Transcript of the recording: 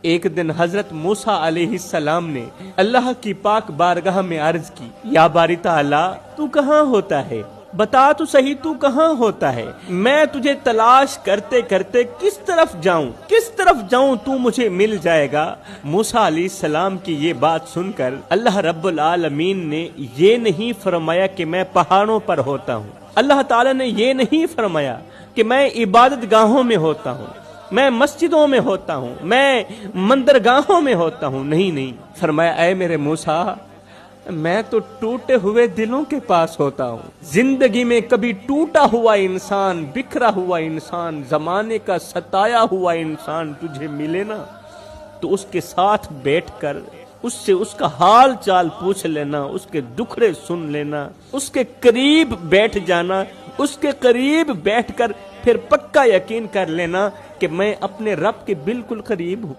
एक दिन हजरत मूसा अलैहिस्सलाम ने अल्लाह की पाक बारगाह में अर्ज की, या बारी ताला, तू कहाँ होता है? बता तो सही, तू कहाँ होता है? मैं तुझे तलाश करते करते किस तरफ जाऊं तू मुझे मिल जाएगा। मूसा अलैहिस्सलाम की ये बात सुनकर अल्लाह रब्बुल आलमीन ने ये नहीं फरमाया कि मैं पहाड़ों पर होता हूँ। अल्लाह ताला ने ये नहीं फरमाया कि मैं इबादत गाहों में होता हूँ, मैं मस्जिदों में होता हूँ, मैं मंदिरगाहों में होता हूँ। नहीं, फरमाया, ऐ मेरे मूसा, मैं तो टूटे हुए दिलों के पास होता हूँ। जिंदगी में कभी टूटा हुआ इंसान, बिखरा हुआ इंसान, जमाने का सताया हुआ इंसान तुझे मिले ना, तो उसके साथ बैठकर उससे उसका हाल चाल पूछ लेना, उसके दुखड़े सुन लेना, उसके करीब बैठ जाना, उसके करीब बैठकर फिर पक्का यकीन कर लेना कि मैं अपने रब के बिल्कुल करीब हूँ।